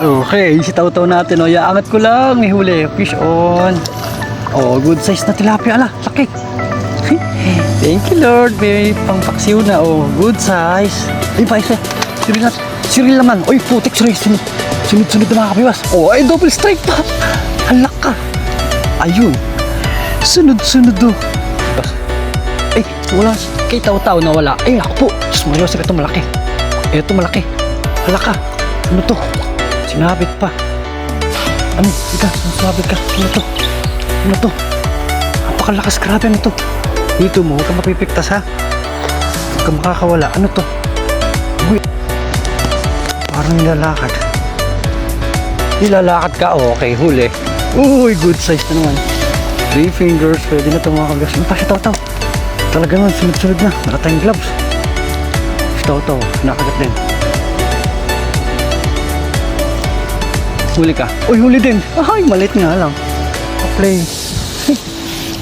Okay, si Taw-Taw natin. O, iaangat ko lang. May huli. Fish on. Oh, good size na tilapia. Ala, laki. Thank you, Lord. May pangpaksiw na. Oh, good size. Ay, pa isa. Cyril naman. Oy, putik. Sunod na mga kabiwas. Oh, ay, double strike pa. Halak ka. Ayun. Sunod. Oh. Ay, wala. Kay Taw-Taw na wala. Ay, ako po. Diyos mo, Yosef, ito malaki. Ito malaki. Halak ka. Ano to? Sinabit pa. Ano? Ika, sinabit ka. Ano to? Napakalakas, grabe ano to. Dito mo, huwag ka mapipiktas ha. Huwag ka makakawala. Ano to? Uy. Parang nilalakad. Nilalakad ka? Oh, okay, huli. Uy, good size na naman. 3 fingers, pwede na ito mga kagas. Ano pa si Taw-Taw? Talaga naman, sunod na. Nakatayang gloves. Si Taw-Taw, nakagat din. Huli ka. Uy, huli din. Ay, malit nga lang. Pa-play.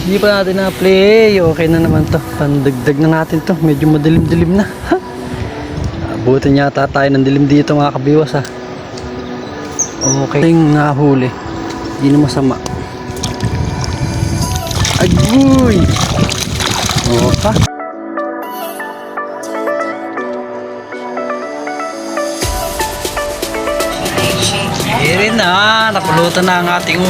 Hindi pa natin na-play. Okay na naman to. Pandagdag na natin to. Medyo madilim-dilim na. Ha? Abutin yata tayo ng dilim dito mga kabiwas ha. Okay. Yung nahuli. Hindi na masama. Agoy! Opa. Rin na, napulutan na ang ating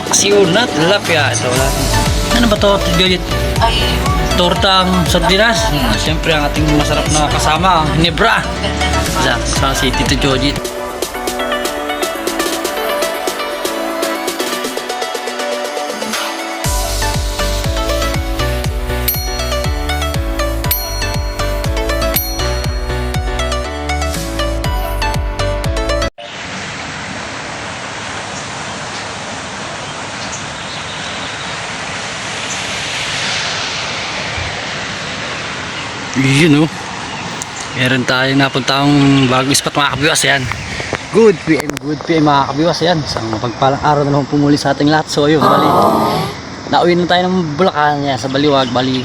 paksiw na tilapia. Ito wala. Ano ba to? Tortang sardinas. Siyempre ang ating masarap na kasama, ang Ginebra. Sa si Tito Jojit. Yun o. Meron tayong napuntang bagong spot mga kabiwas. Yan. Good PM mga kabiwas. Yan. Isang mapagpalang araw na naman pumuli sa ating lahat. So yun, bali. Nauwi na tayo ng Bulacan yan, sa Baliwag. Bali.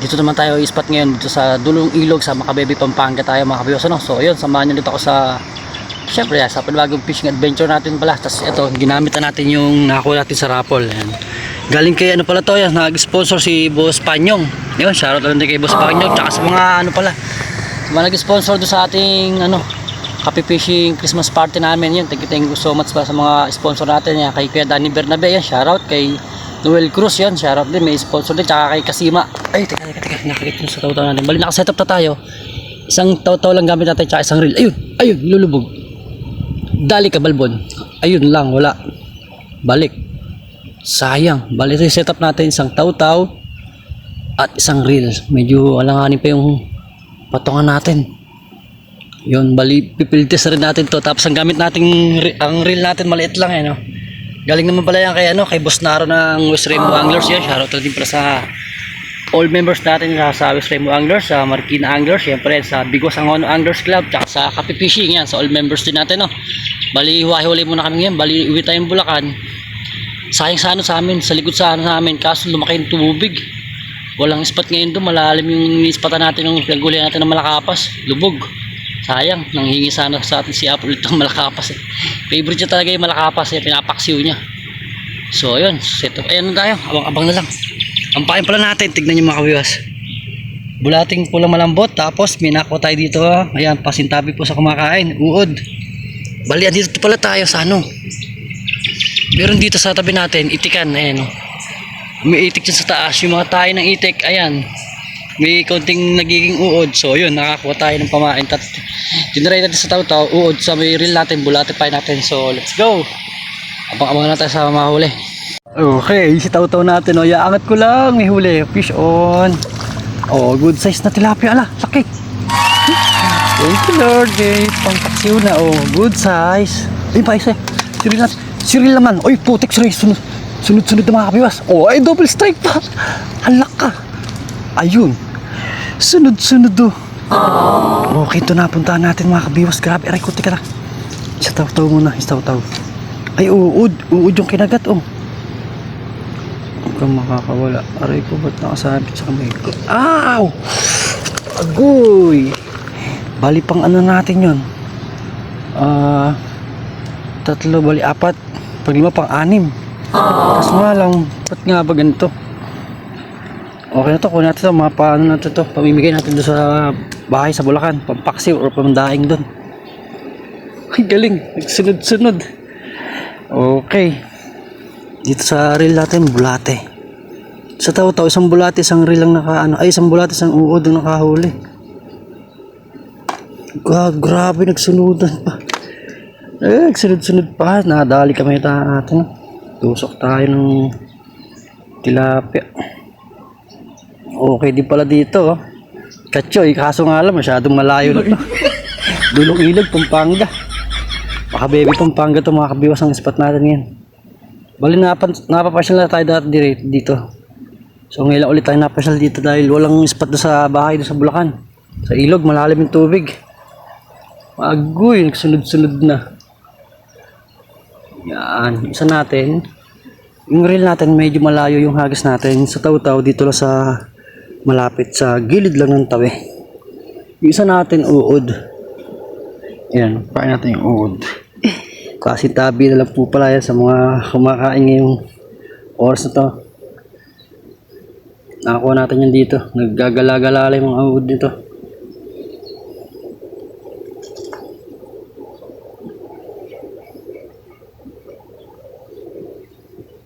Dito naman tayo spot ngayon. Dito sa Dulong Ilog sa Macabebe, Pampanga tayo mga kabiwas. Ano? So yun, samahan nyo dito ako sa syempre yan, sa panibagong fishing adventure natin pala. Tapos ito, ginamit na natin yung nakakuha natin sa raffle. Yan. Galing kay ano pala to yan, nag-sponsor si Boss Panyong. Yun, shoutout lang din kay Boss Panyong. Tsaka sa mga ano pala, mga nag-sponsor doon sa ating ano, Happy Fishing Christmas party namin. Yun, thank you so much pa sa mga sponsor natin. Yan, kay Kuya Danny Bernabe, yan, shoutout. Kay Noel Cruz, yan, shoutout din, may sponsor din. Tsaka kay Kasima. Ay, teka, nakakit mo sa Taw-Taw natin. Bali, nakasetup na tayo. Isang Taw-Taw lang gamit natin, tsaka isang reel. Ayun, lulubog. Dali ka, Balbon. Ayun lang, wala. Balik. Sayang. Bali ito yung setup natin, isang Taw-Taw at isang reel. Medyo alanganin pa yung patungan natin. Yun, bali pipiltes rin natin to. Tapos ang gamit natin, ang reel natin maliit lang no. Galing naman pala yan kay Boss Naro ng West Rainbow Anglers. Yan, shoutout din pala sa all members natin sa West Rainbow Anglers, sa Marikina Anglers, syempre sa Bigos Angono Anglers Club, tsaka sa Happy Fishing. Yan, sa all members din natin no. Bali huwahuli muna kami ngayon. Bali uwi tayong Bulacan. Sayang sa ano sa amin, sa likod sa ano namin, kaso lumaki yung tubig. Walang spot ngayon doon, malalim yung ispatan natin ng paggulihan natin ng Malakapas, lubog. Sayang, nanghingi sana sa atin si Apple ng Malakapas. Favorite niya talaga yung Malakapas, pinapaksiw niya. So ayun, set up. Ayan na tayo, abang-abang na lang. Ang pain pala natin, tignan niyo mga kabiwas. Bulating pulang malambot, tapos minako tayo dito. Ayan, pasintabi po sa kumakain, uod. Bali, dito pala tayo sa ano. Meron dito sa tabi natin, itikan, ayan o. May itik dyan sa taas, yung mga tayo ng itik, ayan. May konting nagiging uod, so yun, nakakuha tayo ng pamain. Dinaray natin sa Taw-Taw, uod sa may reel natin, bulate pa natin, so let's go. Abang-abang na tayo sa mahuli. Okay, si Taw-Taw natin o, iaangat ko lang, may huli, fish on. Oh, good size na tilapia, ala, laki. Thank you Lord, pangpaksiw na, oh, good size. Ayun pa isa, Cyril naman. Oy, putik, sunod na mga kabiwas. Oh, ay, double strike pa. Halak ka. Ayun. Sunod oh. Okay, ito na. Puntahan natin mga kabiwas. Grabe, aray ko, tika na. Isa Taw-Taw muna, isa Taw-Taw. Ay, uud yung kinagat, oh. Huwag kang makakawala. Aray ko, ba't nakasabit sa kamay ko? Aw! Agoy! Bali pang ano natin yun. Tatlo, bali apat. Pag lima, pang anim. Kaso nga lang, ba't nga ba ganito? Okay na to, kunin natin to, mga paano natin to, pamimigay natin doon sa bahay sa Bulacan, pampaksiw or pamdaing doon. Ay galing, nagsunod-sunod. Okay, dito sa reel natin, bulate. Sa tao-tao, isang bulate, isang reel lang isang bulate, isang uod ang nakahuli. Grabe, nagsunudan pa. Nagsunod-sunod pa, nadali kami natin. Tusok tayo ng tilapia. Okay din pala dito. Katsoy, kaso nga lang masyadong malayo na to. Dulong Ilog, Pampanga. Baka baby Pampanga to, mga kabiwas ang spot natin ngayon. Bali napapasyal na tayo dati dito. So ngayon ulit tayo napasyal dito dahil walang spot doon sa bahay doon sa Bulacan. Sa ilog, malalim yung tubig. Agoy, nagsunod-sunod na. Yan, isa natin. Yung reel natin medyo malayo yung hagis natin. Sa taw-taw dito lang sa malapit sa gilid lang ng tabi. Yung isa natin uod. Yan, paano natin yung uod. Kasi tabi na lang po pala yan sa mga kumakain ngayong oras na to. Nakakuha natin yan dito. Naggagala-galala yung mga uod dito.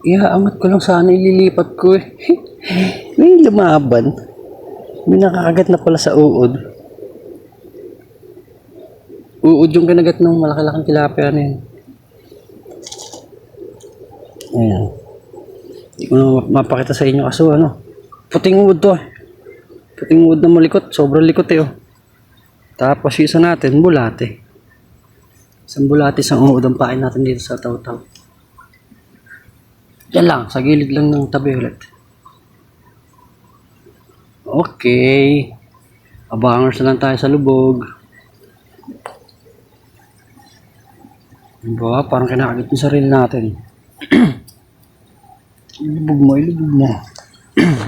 Angat ko lang sana, ililipat ko eh. May lumaban. May nakakagat na pala sa uod. Uod yung kinagat ng malaki-laking tilapia na yun. Ayan. Hindi ko na mapakita sa inyo kaso puting uod to eh. Puting uod na malikot. Sobrang likot eh oh. Tapos yung isa natin, bulate. Isang bulate, isang uod ang pain natin dito sa taw-taw. Yan lang, sa gilid lang ng tabi ulit. Okay. Abangers na lang tayo sa lubog. Diba? Parang kinakagit yung sarili natin. Ilubog mo, ilubog mo.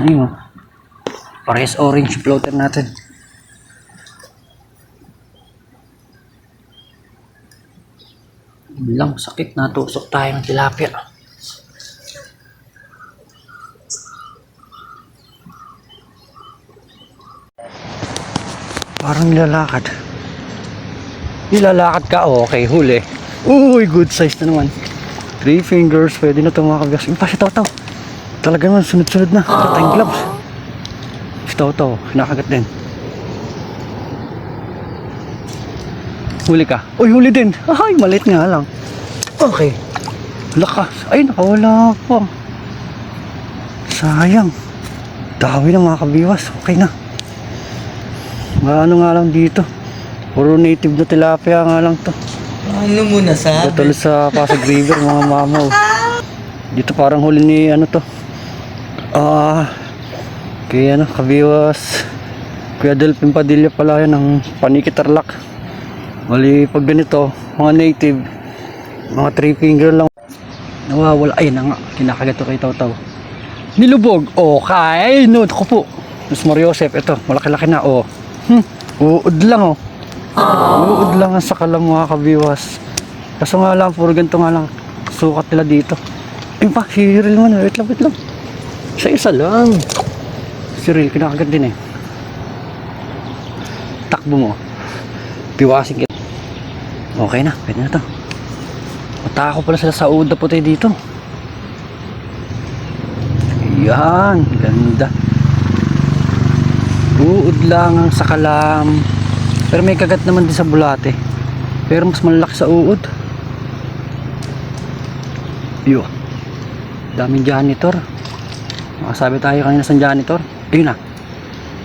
Ayun o. Parehas orange floater natin. Yun lang, sakit. Natusok tayo ng tilapia. Parang nilalakad. Nilalakad ka, okay, huli. Uy, good size na naman. 3 fingers, pwede na ito mga kabigas. Yung pa si Taw-Taw. Talaga naman, sunod-sunod na. Ito tayong gloves. Si Taw-Taw, nakagat din. Huli ka. Uy, huli din. Ay, malit nga lang. Okay. Lakas. Ay, nakawala pa. Sayang. Dawi na mga kabiwas. Okay na. Ano nga lang dito. Puro native na tilapia nga lang to. Ano mo nasabi? Ito sa Pasig River mga mamaw. Dito parang huli ni to. Kaya kabiwas. Kuya Delphin Padilla pala yan ng Paniki Tarlac. Mali pag ganito, mga native, mga 3 finger lang. Nawawala. Ay na nga, kinakagat to kay Taw-Taw. Nilubog. Okay, no, ko po. Mas Mariosep, ito, malaki-laki na, uod lang, uod lang ang sakalang mga kabiwas. Kaso nga lang, puro ganito nga lang, sukat nila dito. Ayun pa, si Ril man, wait lang. Isa lang. Si Ril, kinakagat din eh. Takbo mo. Piwasin kita. Okay na, pwede na to. Matako pala sila sa uod na puti dito. Yan, ganda. Uod lang ang sakalam. Pero may kagat naman din sa bulate. Pero mas malaki sa uod. Yo. Daming janitor. Makasabi tayo kanina sa janitor. Ayun na.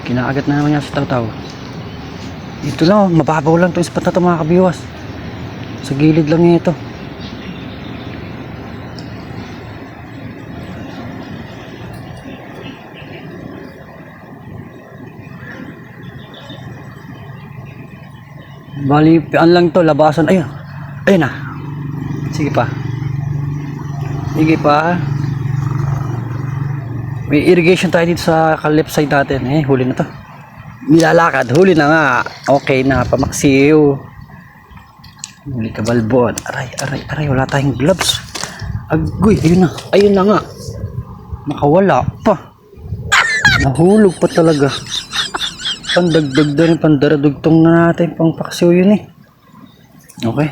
Kinakagat na naman niya sa Taw-Taw. Ito lang, mababaw lang itong spot na ito mga kabiwas. Sa gilid lang niya ito. Bali, lang to, labasan. Ayun. Ayun na. Sige pa. May irrigation tayo dito sa left side natin. Huli na to. Nilalakad. Huli na nga. Okay na. Pamaksiw. Huli ka balbon. Aray, wala tayong gloves. Agoy, ayun na nga. Nakawala pa. Nahulog pa talaga. Pandagdag na rin, pandaradugtong na natin pang paksiw yun eh. Okay.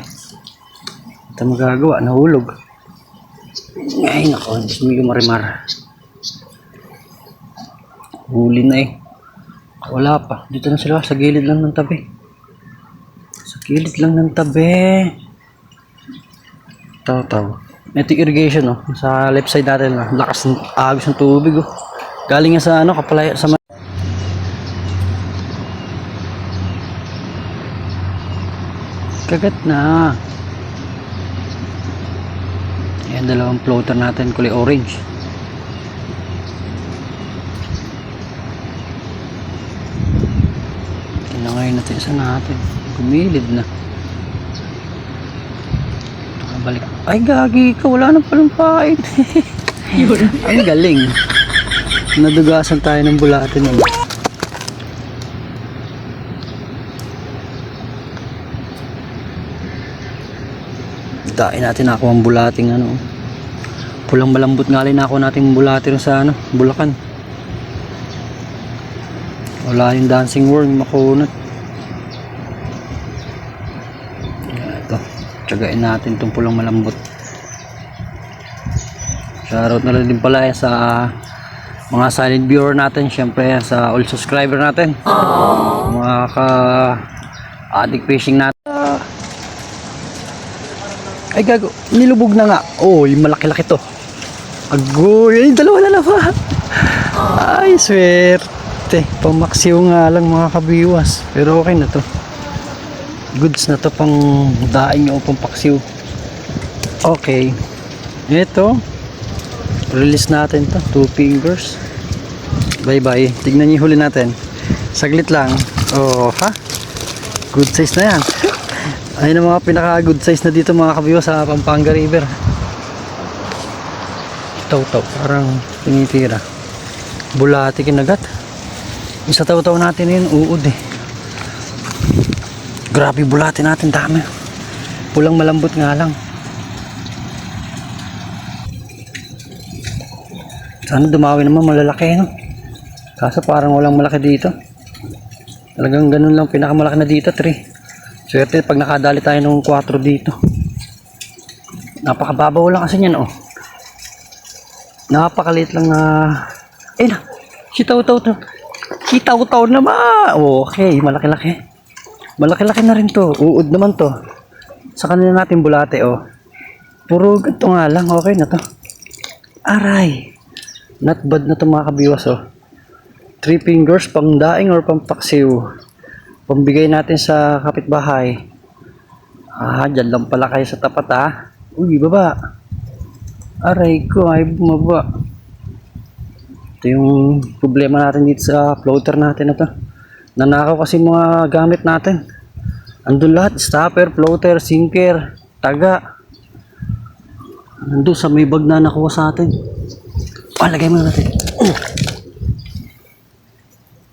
Ito magagawa, nahulog. Ay, nako, hindi ko marimar. Huli na eh. Wala pa. Dito na sila, sa gilid lang ng tabi. Sa gilid lang ng tabi. Taw. Ito yung irrigation, oh. Sa left side natin, lakas ng agos ng tubig, oh. Galing nga sa kapalaya sa kagat na. Ayan, dalawang floater natin, kulay orange. Tinangay natin isa natin. Gumilid na. Balik. Ay, gagi ka. Wala nang palang pain. Ang galing. Nadugasan tayo ng bulatin. Dain natin ako ang bulating ano. Pulang malambot nga rin ako nating bulatin sa Bulacan. Wala yung dancing worm, makunat. Ito, tsagain natin itong pulang malambot. Shoutout na rin din pala sa mga silent viewer natin, syempre sa all subscriber natin. Mga ka-addict fishing natin. Ay gago, nilubog na nga. Oh, yung malaki-laki to. Agoy, ay dalawa. Ay, swerte. Pamaksiw nga lang mga kabiwas. Pero okay na to. Goods na to pang daing o pang paksiw. Okay. Ito. Release natin to. 2 fingers. Bye-bye. Tignan niyo huli natin. Saglit lang. Oh, ha? Good size na yan. Ayun ang mga pinaka good size na dito mga kabiwas sa Pampanga River. Taw, parang tinitira. Bulati kinagat. Yung sa taw-taw natin yun, uod eh. Grabe bulati natin, dami. Pulang malambot nga lang. Sana dumawi naman malalaki, no? Kaso parang walang malaki dito. Talagang ganun lang, pinakamalaki na dito, 3. Swerte pag nakadali tayo ng 4 dito. Napakababaw lang kasi yan, oh. Napakaliit lang na... Ay na! Sitaw-taw na ba? Okay, malaki-laki. Malaki-laki na rin to. Uod naman to. Sa kanila natin bulate, oh. Puro ganito nga lang. Okay na to. Aray! Not bad na to mga kabiwas, oh. 3 fingers, pang daing or pang paksiw. Pambigay natin sa kapitbahay. Dyan lang pala kayo sa tapat, ha. Uy, baba. Aray ko, ay bumaba. Ito yung problema natin dito sa floater natin na to. Nanakaw kasi mga gamit natin. Andun lahat, stopper, floater, sinker, taga. Andun sa may bag na nakuha sa atin. Lagay mo natin.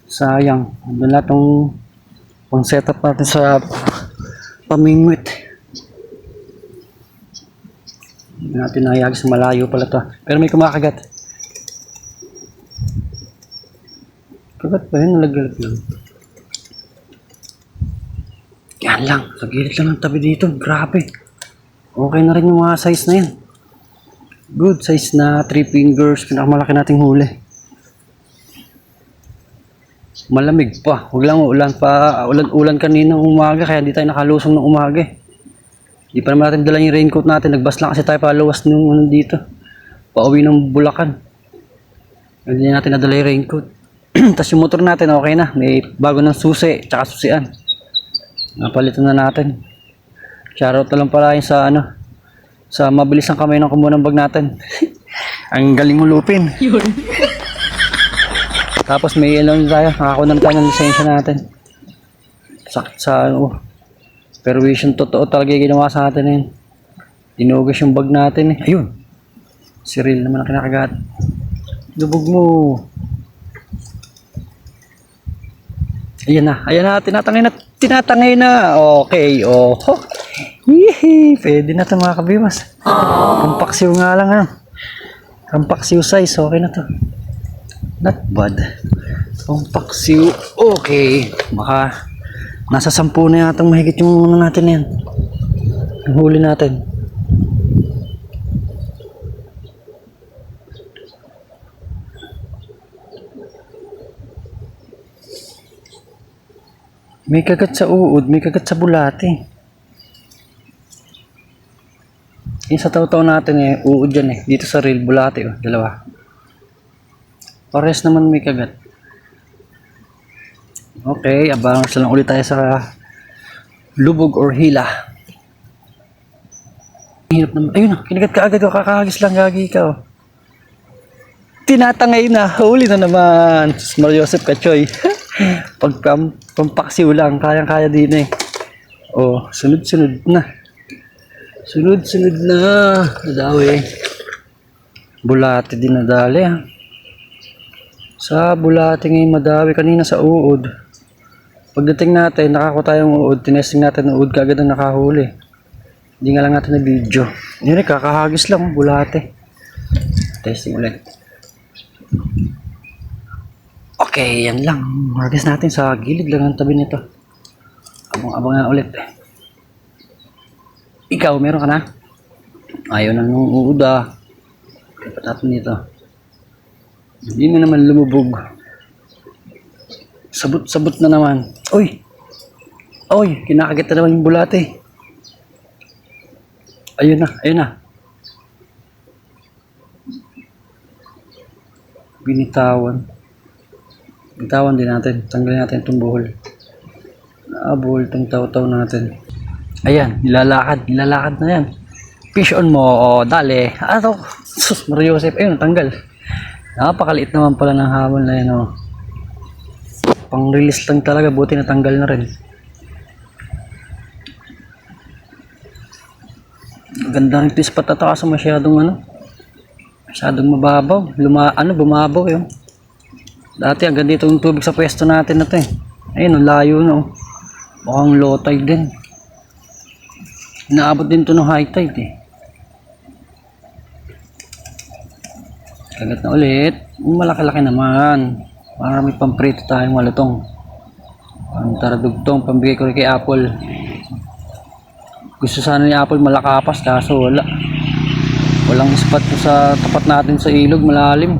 Sayang. Andun lahat yung pang setup natin sa pamingwit. Hindi natin nahayag sa malayo pala to. Pero may kumakagat. Kagat ba yun? Nalaglag lang. Yan lang. Sa gilid lang ng tabi dito. Grabe. Okay na rin yung mga size na yan. Good size na 3 fingers. Pinakamalaki nating huli. Malamig pa. Huwag lang ulan pa. Ulan kaninang umaga. Kaya hindi tayo nakalusong ng umaga. Hindi pa naman natin dala yung raincoat natin. Nagbas lang kasi tayo paluwas nung dito. Pauwi ng Bulacan. Hindi natin nadala yung raincoat. Tapos yung motor natin okay na. May bago ng susi. Tsaka susian. Napalitan na natin. Shoutout na lang pala yun sa sa mabilis ang kamay ng kumuha ng bag natin. Ang galing mo lupin. Tapos may ilan tayo. Nakakuha na tayo ng lisensya natin. Sakit sa pero vision totoo talaga yung ginawa sa atin yun. Dinugas yung bag natin eh. Ayun. Si Real naman ang kinakagat. Lubog mo. Ayan na. Tinatangay na. Okay. Yehey! Pwede na ito mga kabiwas. Pampaksiw nga lang ano. Pampaksiw size, okay na to. Not bad. Pampaksiw, okay. Baka nasa 10 na yatang mahigit yung ano natin yan. Yung huli natin. May kagat sa uod, may kagat sa bulate. Yung sa taw-taw natin eh, uod yan eh. Dito sa reel, bulate oh, dalawa. Pares naman may kagat. Okay, abangan sa lang ulit tayo sa lubog or hila. Hirap naman. Ayun na, kinagat ka agad oh, kakahagis lang gagi ka oh. Tinatangay na, huli na naman. Mario Joseph Kachoy. Pag pampaksiw lang, kayang-kaya din eh. Oh, sunod-sunod na. Sunod-sunod na. Nadawi. Bulate din nadali ha. Sa bulate ngayon madawi kanina sa uod. Pagdating natin, nakakuha tayong uod. Tinesting natin ng uod, kagad na nakahuli. Hindi nga lang natin na video. Yun eh, kakahagis lang bulate. Testing ulit. Okay, yan lang. Hagis natin sa gilid lang ang tabi nito. Abang-abang nga ulit. Ikaw, meron ka na? Ayaw na nung uod ah. Dapat natin nito. Hindi na naman lumubog. Sabot-sabot na naman. Uy! Uy! Kinakagit na naman yung bulate. Ayun na, ayun na. Binitawan. Binitawan din natin. Tanggalin natin itong buhol. Buhol itong taw-taw natin. Ayan, nilalakad. Nilalakad na yan. Fish on mo. O, dali. Ano? Sus, Mario Joseph. Ayun, tanggal. Napakaliit naman pala ng hamon na yun. Oh. Pang-release lang talaga. Buti natanggal na rin. Ganda rin fish pat ito kasi masyadong mababaw. Bumabaw yun. Dati hanggang dito yung tubig sa pwesto natin na to eh. Ayun, ang layo na oh. Mukhang low tide din. Inaabot din to ng high tide eh. Kagat na ulit. Malaki-laki naman. Marami pang prito tayong malutong. Ang taradugtong, pambigay ko rin kay Apple. Gusto sana ni Apple malakapas kaso wala. Walang spot sa tapat natin sa ilog, malalim.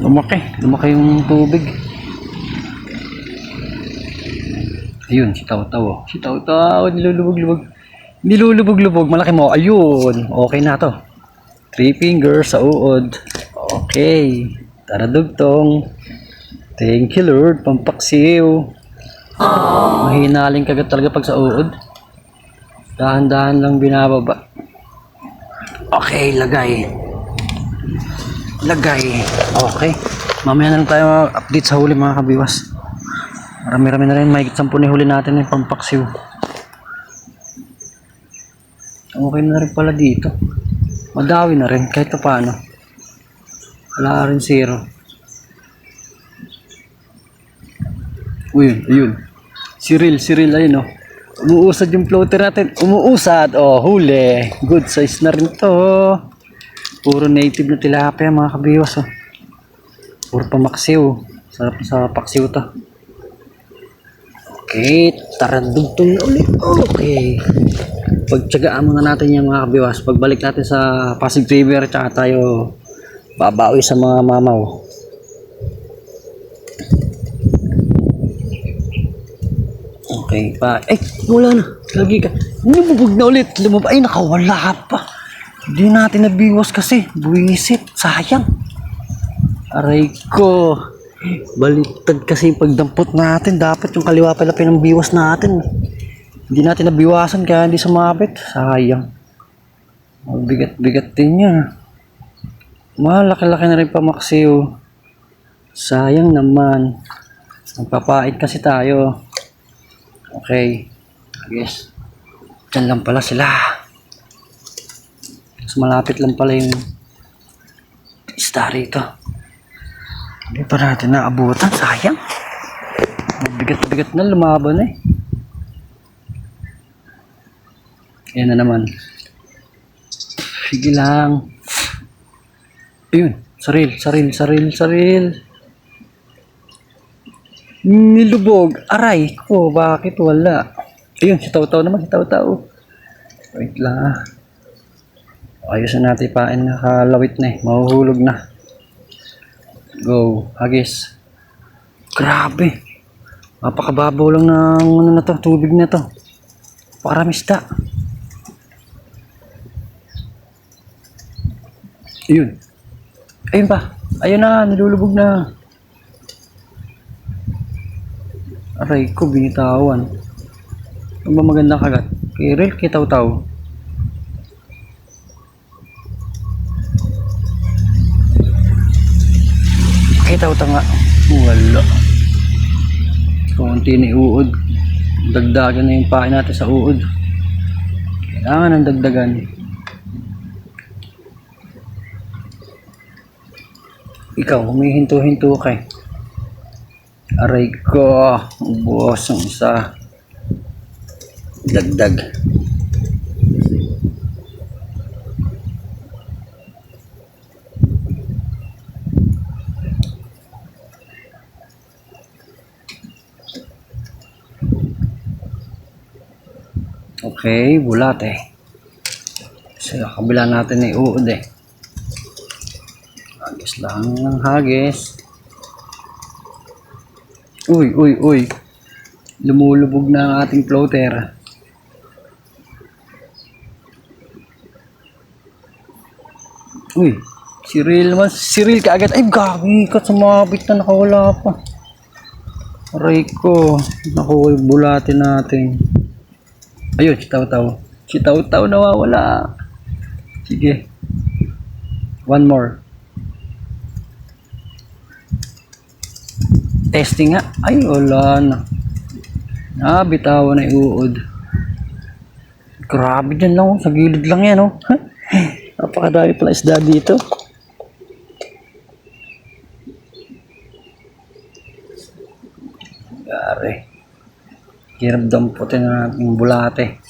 Lumaki yung tubig. Ayun, si Taw-Taw. Si Taw-Taw, nilulubog-lubog. Malaki mo. Ayun, okay na to. 3 fingers sa uod. Okay. Taradugtong. Thank you Lord, pampaksiw. Mahinaling kagat talaga pag sa uod. Dahan-dahan lang binababa. Okay, lagay. Okay. Mamaya na lang tayo update sa huli mga kabiwas. Marami-rami na rin. Mahigit 10 na huli natin yung pampaksiw. Okay na rin pala dito. Madawi na rin kahit paano. Wala rin zero. Ayun. Cyril, ayun oh. Umuusad yung floater natin. Umuusad. Oh, huli. Good size na rin to. Puro native na tilapia mga kabiwas oh. Puro pamaksiw. Sarap sa paksiw to. Okay, taradugtong na ulit. Okay. Pagtsagaan muna natin yung mga kabiwas. Pagbalik natin sa Pasig River, tsaka tayo babawi sa mga mamaw. Okay pa. Wala na. Lagi ka. Lumubog na ulit. Ay, nakawala pa. Hindi natin nabiwas kasi. Buwisit. Sayang. Aray ko. Baliktad kasi yung pagdampot natin. Dapat yung kaliwa pala pinambiwas natin. Hindi natin nabiwasan kaya hindi sumabit. Sayang. Bigat-bigat din niya. Malaki-laki na rin pamaksiw. Sayang naman. Magpapait kasi tayo. Okay. Yes. Diyan lang pala sila. Mas malapit lang pala yung isda rito. Hindi pa natin naabutan. Sayang. Bigat-bigat na lumaban eh. Ayan na naman. Sige lang. Ayun. Saril. Nilubog. Aray ko, bakit wala? Ayun, si Tao-Tao naman, si Tao-Tao. Wait lang. Ayos na natin pain, nakalawit na eh. Mahuhulog na. Go, hagis. Grabe. Napakababaw lang ng ano na to, tubig na to. Para misda. Ayun. Ayun pa. Ayun na, nilulubog na. Aray ko, binitawan. Ano ba magandang kagat? Kay Rel, kay Tao-Tao. Kay Tao-Tao nga. Wala. Kunti ni uod. Dagdagan na yung pain natin sa uod. Kailangan ng dagdagan. Ikaw, humihinto-hinto kay. Aray ko. Ubos ang isa. Dagdag. Okay, bulat eh. Sa kabila natin ay uod eh. Hagis lang ng hagis. Uy. Lumulubog na ang ating floater. Uy, si Ril kaagad. Ay, gabi ka, sumabit na, nakawala pa. Aray ko, naku, bulatin natin. Ayun, si Tao-Tao. Si Tao-Tao nawawala. Sige. One more. Testing nga. Ay, wala na. Bitawan na iuod. Grabe dyan lang. Sa gilid lang yan, oh. Napakadami pala isda dito. Gari. Hirap damputin na natin bulate.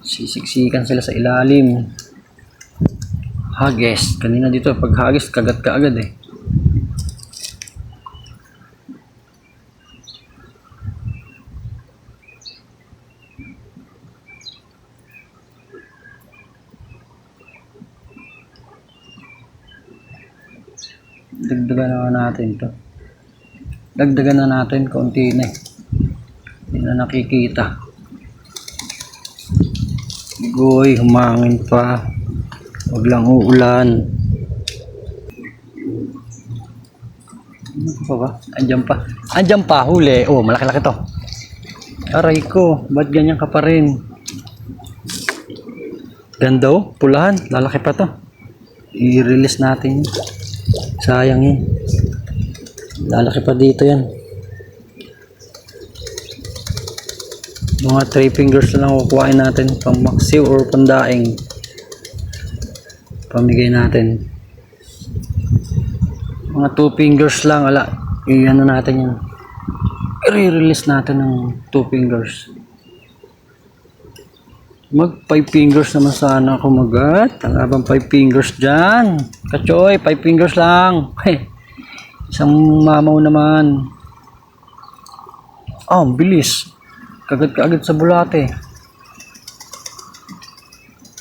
Sisiksikan sila sa ilalim. Hagis. Kanina dito, pag hagis, kagat ka agad eh. Dagdagan na natin to. Dagdagan na natin, konti na eh. Hindi na nakikita. Goy, humangin pa. Huwag lang uulan. Ano pa ba? Andyan pa, huli. Oh, malaki-laki to. Aray ko, ba't ganyan ka pa rin? Ganda oh, pulahan. Lalaki pa to. I-release natin yun. Sayang yun. Lalaki pa dito yan. Mga 3 fingers na lang kukuhain natin. Pang maksiw or pandaing. Pamigay natin. Mga 2 fingers lang. Ala, i-ano natin yan. I-release natin ng 2 fingers. Mag 5 fingers naman sana ako magat. Talabang 5 fingers dyan. Kachoy, 5 fingers lang. Hey, isang mamaw naman. Oh, bilis. Kagat ka agad sa bulate.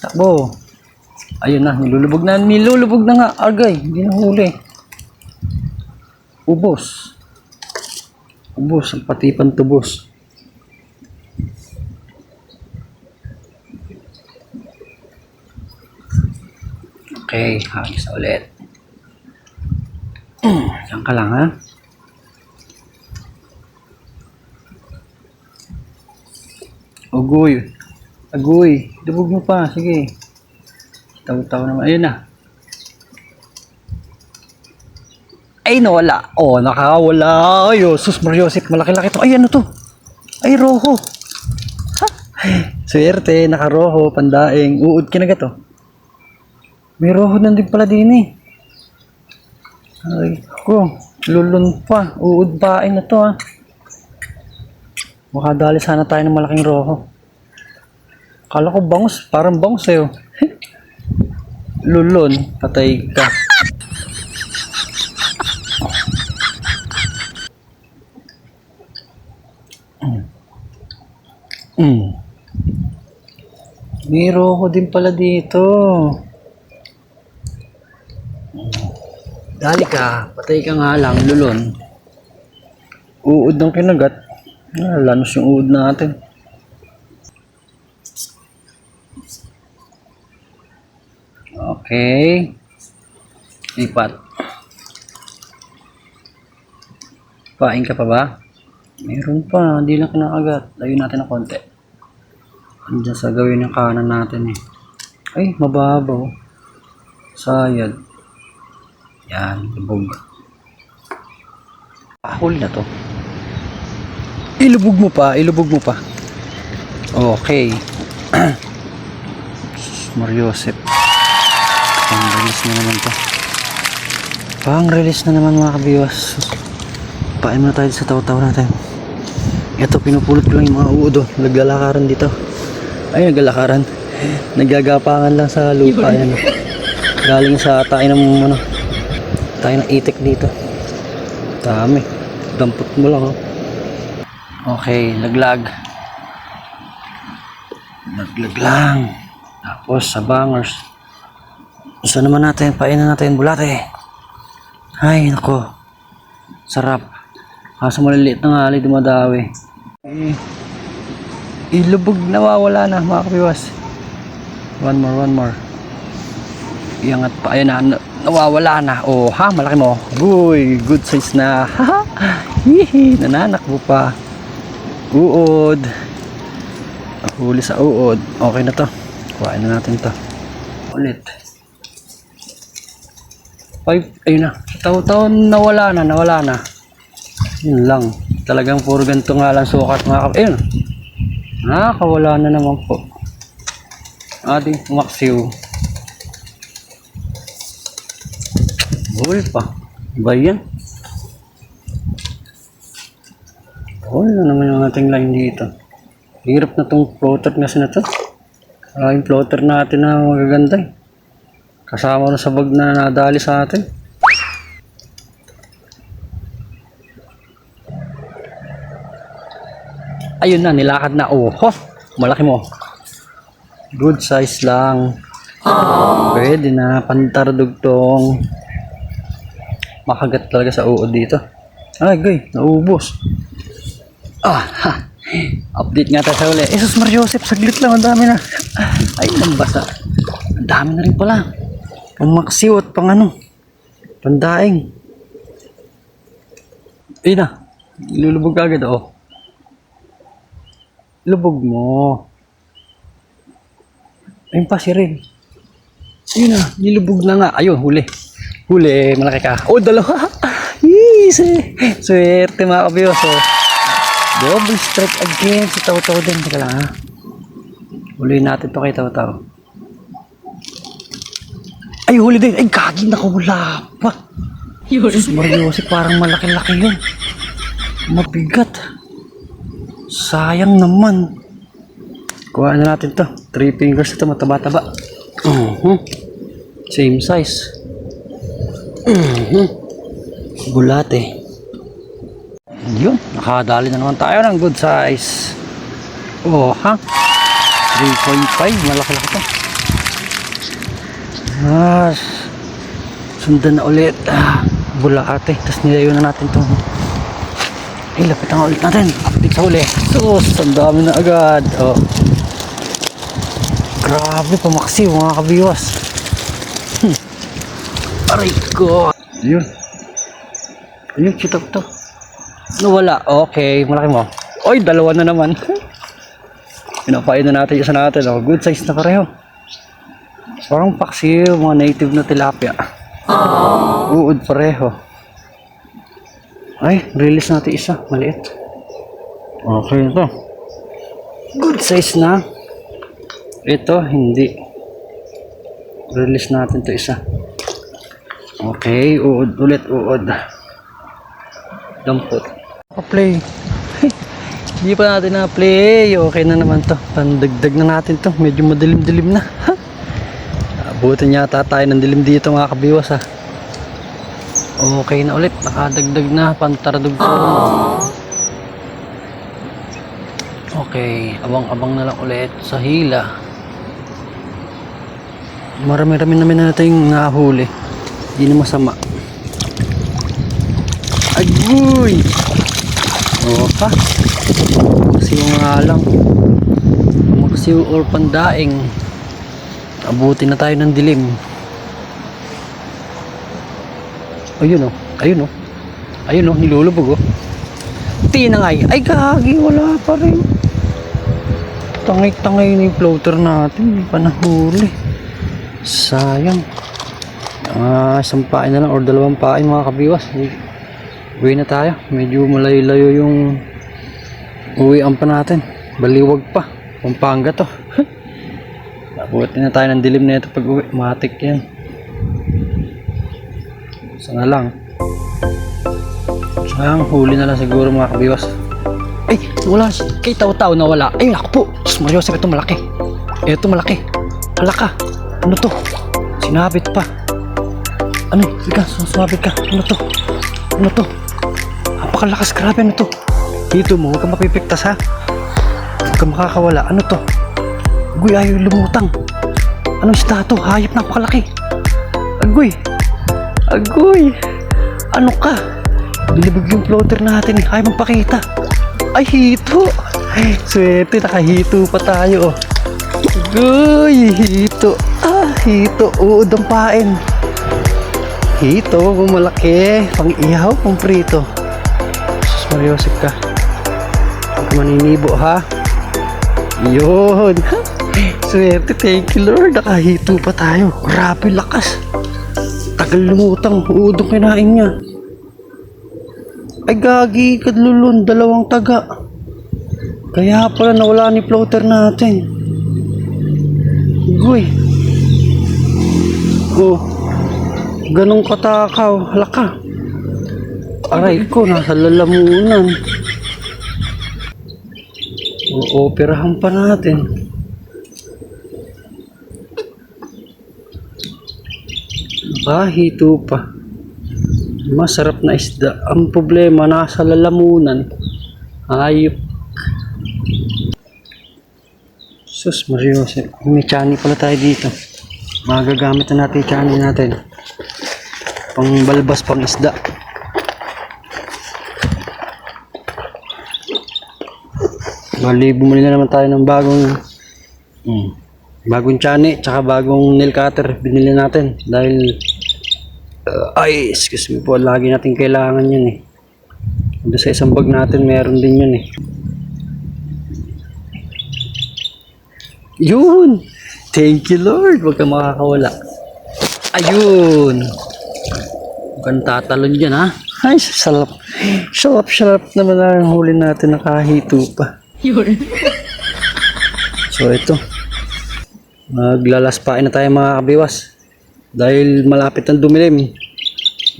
Takbo. Ayun na, nilulubog na nga. Agay, hindi na huli. Ubos. Ang pati pantubos. Okay, hagis na ulit. Diyan ka lang ha. Agoy, dubog mo pa, sige. Taw-taw naman, ayun na. Ay, nawala. Oh, nakawala. Ay, oh, sus Mariosip, malaki-laki to. Ay, ano to? Ay, roho. Ha? Swerte, nakaroho, pandaing. Uod kinagat to. May roho din pala din eh. Ay, ko. Lulun pa. Uod pain na to ha. Makadali sana tayo ng malaking roho. Kala ko bangus, parang bangus sa'yo. Lulon, patay ka. Miro ko din pala dito. Dali ka, patay ka nga lang, lulon. Uod ng kinagat. Lanos yung uod natin. Okay. Lipat. Paing ka pa ba? Meron pa, hindi lang kinakagat. Layo natin ng konti. Andiyan sa gawin yung kanan natin eh. Ay, mababaw. Sayad. Yan, lubog. Huli na to. Ilubog mo pa, ilubog mo pa. Okay. Mariosep. Pang-release na naman to. Pang-release na naman mga kabiwas. Pain muna tayo sa taw-taw natin. Ito, pinupulot ko lang yung mga uod. Naglalakaran dito. Ay, naglalakaran. Naggagapangan lang sa lupa. Yan. Galing sa tayo ng ano, tayo ng itik dito. Dami. Dampot mo lang. Oh. Okay, laglag. Laglag lang. Tapos sa bangers. Gusto naman natin, painan natin bulate. Ay, nako. Sarap. Kaso maliliit na nga, alay dumadawi. Ilubog, nawawala na mga kapiwas. One more. Iangat pa, ayan na, nawawala na. Oh, ha, malaki mo. Uy, good size na. Ha, hihi, nananakbo pa. Uod. Huli sa uod. Okay na to. Kuhain na natin to. Ulit. 5, ayun na. Taon-taon nawala na. Yun lang. Talagang puro ganito nga lang sukat mga kapatid. Ayun. Nakakawala na naman po. Ating maksiw. Bull pa. Ba yan? Bull na naman yung ating line dito. Hirap na tong floater kasi na to. Yung floater natin na magaganda eh. Kasama na sa bag na nadali sa atin. Ayun na, nilakad na. Oh, malaki mo. Good size lang. Pwede na, pantardugtong. Makagat talaga sa uod dito. Ay, gay, naubos. Update nga tayo sa uli. Jesus Mariosep, saglit lang, ang dami na. Ay, nambasa. Ang dami na rin pala. Pamaksiw at pang ano, pandaing. Ayun na, ilulubog agad, oh. Lubog mo. Ayun pa si Rin. Ayun na, nilubog na nga. Ayun, huli. Huli, malaki ka. Oh, dalawa. Easy. Swerte mga kabiyos. Oh. Double strike again. Si Taw-Taw din. Teka lang ha. Huli natin to kay Taw-Taw. Ay, huli din. Ay, gagi na wala pa. Mariosep, parang malaki-laki yun. Mabigat. Sayang naman. Kuha na natin to. 3 fingers ito, mataba-taba. Same size. Bulate. Yun, nakadali na naman tayo ng good size. Oh, ha? 3.5, malaki-laki to. Sundan na ulit. Bulate. Tapos nilayo na natin itong. Ay, lapitan nga ulit natin. Update sa uli. Sus, ang dami na agad. Oh. Grabe, pamaksiw mga kabiwas. Aray ko. Yun. Ayun, kitap to. Nawala. Okay, malaki mo. Oy, dalawa na naman. Pinapain na natin isa natin. Oh. Good size na pareho. Parang paksiw, mga native na tilapia. Uod pareho. Ay, release natin isa. Maliit. Okay na to. Good size na. Ito, hindi. Release natin to isa. Okay, uod. Ulit, uod. Dampot. Pa-play. Hindi pa natin na-play. Okay na naman to. Pandagdag na natin to. Medyo madilim-dilim na. Abutin yata tayo ng dilim dito mga kabiwas ha. Okay na ulit. Nakadagdag na. Pantaradog to. Okay. Abang-abang na lang ulit sa hila. Marami-rami namin natin nahuli. Hindi na masama. Agoy! Oo pa. Kasi nga lang. Magsiw or pandaing. Abutin na tayo ng dilim. Ayun o. Ayun o. Ayun o. Nilulubog o. Tinangay. Ay gagi. Wala pa rin. Tangay-tangay na yung floater natin. Hindi pa nahuli. Sayang. Isang pain na lang or dalawang pain mga kabiwas. Uwi na tayo. Medyo malayo-layo yung uwian pa natin. Baliwag pa. Pampanga to. Buti na tayo ng dilim na ito pag uwi. Matik yan. Sana lang. Sayang. Huli na lang siguro mga kabiwas. Ay! Wala. Kay tao-tao na wala. Ay ako po. Diyos Mario. Ito malaki. Ito malaki. Alaka. Ano to? Sinabit pa. Ano? Ika, sumabit ka. Ano to? Ano to? Napakalakas, grabe. Ano to? Dito mo, huwag kang mapipiktas ha. Huwag kang makakawala. Ano to? Agoy, ayaw lumutang. Anong isda to? Hayop, napakalaki. Agoy. Agoy. Ano ka? Bilibig yung floater natin. Ayaw magpakita. Ay, hito. Swerte, nakahito pa tayo. Agoy, hito. Hito, uod ang pain. Hito, kung malaki. Pang ihaw, pang prito. Sus, Mariosip ka. Huwag ka maninibo, ha? Yun. Swerte, thank you, Lord. Nakahito pa tayo. Grabe, lakas. Tagal lumutang. Uod ang kinain niya. Ay, gagi, kadlulun. Dalawang taga. Kaya pala nawala ni floater natin. Uy. Oh, ganong katakaw. Halaka. Aray ko, nasa lalamunan. Operahan pa natin. Hito pa. Masarap na isda. Ang problema, nasa lalamunan. Ayop. Sus, Mariosep. May chani pala tayo dito. Magagamit na natin yung chani natin. Pang balbas, pang isda. Bali, bumili na naman tayo ng bagong chani, tsaka bagong nail cutter. Binili natin. Dahil, excuse me po, lagi natin kailangan yun eh. Doon sa isang bag natin, meron din yun eh. Yun! Thank you, Lord. Huwag kang makakawala. Ayun! Huwag kang tatalon dyan, ha? Ay, salap. Salap naman na ang huli natin. Nakahito pa. Yun. So, ito. Maglalaspain na tayo mga kabiwas. Dahil malapit ang dumilim.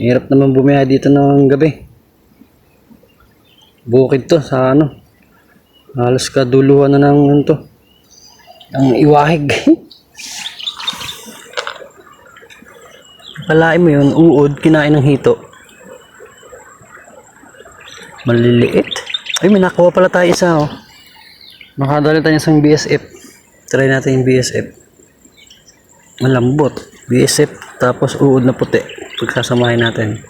Mahirap naman bumiyahe dito ng gabi. Bukid to sa ano. Halos kaduluhan na ng ito. Ang iwahig. Kalain mo yun, uod, kinain ng hito. Maliliit. Ay, may nakuha pala tayo isa, oh. Makadali tayo isang BSF. Try natin yung BSF. Malambot. BSF, tapos uod na puti. Pagsasamahin natin.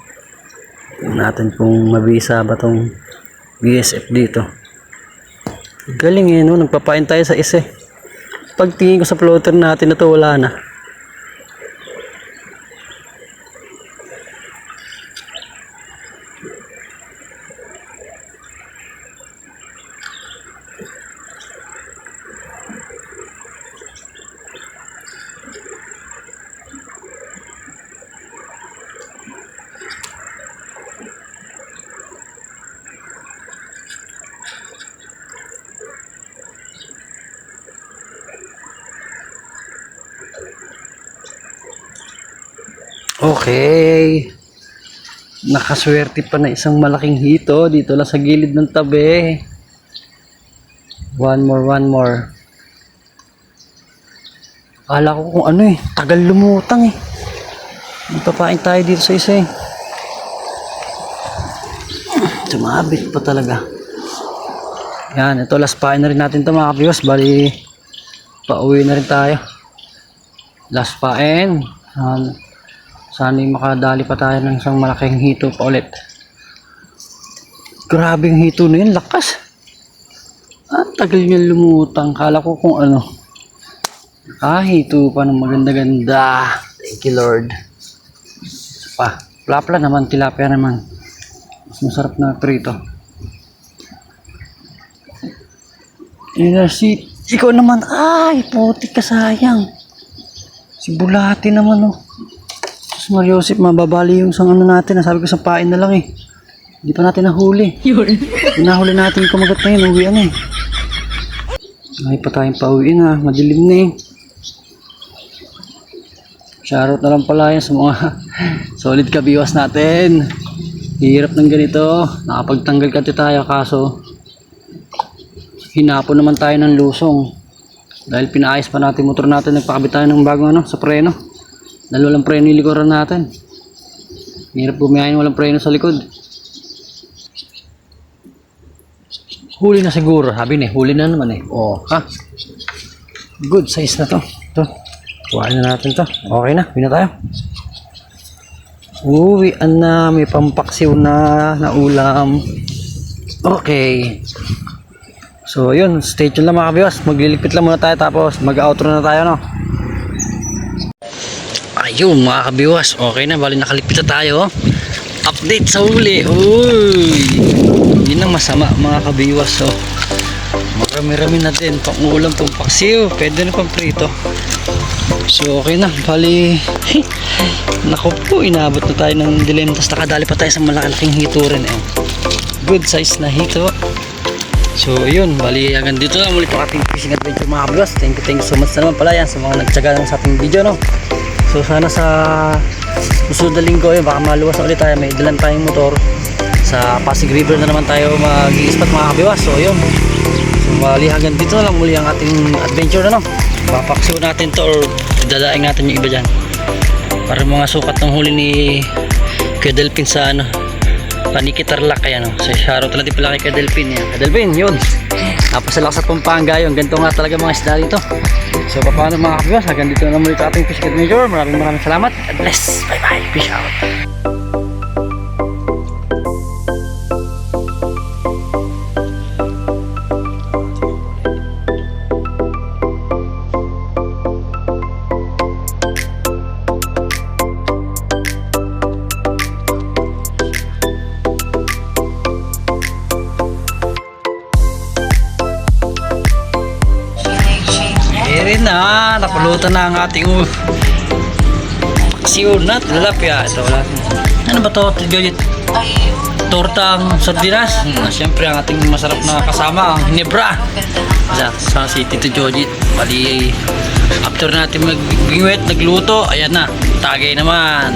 Tingnan natin kung mabisa ba tong BSF dito. Galing eh, no? Nagpapain tayo sa isa eh. Pagtingin ko sa floater natin na to, wala na. Okay. Nakaswerte pa na isang malaking hito dito lang sa gilid ng tabi. One more. Akala ko kung ano eh. Tagal lumutang eh. Magpapain tayo dito sa isa eh. Sumabit pa talaga. Yan, ito last pain na rin natin ito mga kabiwas. Bali, pauwi na rin tayo. Last pain. Sana makadali pa tayo ng isang malaking hito pa ulit. Grabe yung hito na yun, lakas. Ang tagal niya lumutang. Kala ko kung ano. Hito pa ng maganda-ganda. Thank you Lord. Plapla naman, tilapia naman. Mas masarap na prito. Si ikaw naman, ay, putik ka sayang. Si Bulati naman, oh. Sus Mariosip, mababali yung sang ano natin. Nasabi ko sa pain na lang eh. Hindi pa natin nahuli. Nahuli natin yung kumagat na yun, uwian eh. Ay pa tayong pauwiin ha, madilim na eh. Shoutout na lang pala yan sa mga solid kabiwas natin. Hirap ng ganito. Nakapagtanggal kati tayo kaso hinapon naman tayo ng lusong. Dahil pinaayos pa natin motor natin. Nagpakabit tayo ng bagong ano, sa preno. Dahil walang preno yung likuran natin. Hirap bumiyahin walang preno sa likod. Huli na siguro. Sabi ni, huli na naman eh. Oh, ha? Good size na to. Ito. Kuhain na natin to. Okay na, bina tayo. Uwian na, may pampaksiw na ulam. Okay. So yun, stay tuned lang mga kabiwas. Magliligpit lang muna tayo tapos mag-outro na tayo, no? Ayun mga kabiwas, okay na, bali nakalipit na tayo. Update sa huli. Uy, yun ang masama mga kabiwas. So marami-rami na din pang ulam, pang paksiw, pwede na pang prito. So okay na, bali naku po, inabot na tayo ng dilim. Tapos nakadali pa tayo sa malalaking hito rin eh. Good size na hito. So yun, bali hanggang dito lang muli po ating fishing adventure mga kabiwas. Thank you so much naman pala yan sa mga nagtsaga lang sa ating video, no? So sana sa susunod na linggo yun, baka maluwas na ulit tayo, may dalan tayong motor. Sa Pasig River na naman tayo mag-i-spot mga kabiwas. So yun, so bali hanggang dito na lang muli ang ating adventure, no? Papaksiw natin to or dadaing natin yung iba dyan para mga sukat ng huli ni Kuya Delpin sa ano, Paniki Tarlac. Ayan, no? So shoutout natin pala kay Kuya Delpin yan. Kuya Delpin, yun, napasala sa Pampanga yun. Ganito nga talaga mga isda dito. So paano mga kabiwas, hanggang dito na muli sa ating fishing adventure. Maraming salamat. God bless. Bye bye. Peace out. Rin na, napulutan na ang ating paksiw na tilapia. Ito wala. Ano ba to? Tortang sardinas. Siyempre ang ating masarap na kasama ang hinebra. Sa si Tito Jojit. Bali after natin magbingwit, nagluto, ayan na, tagay naman.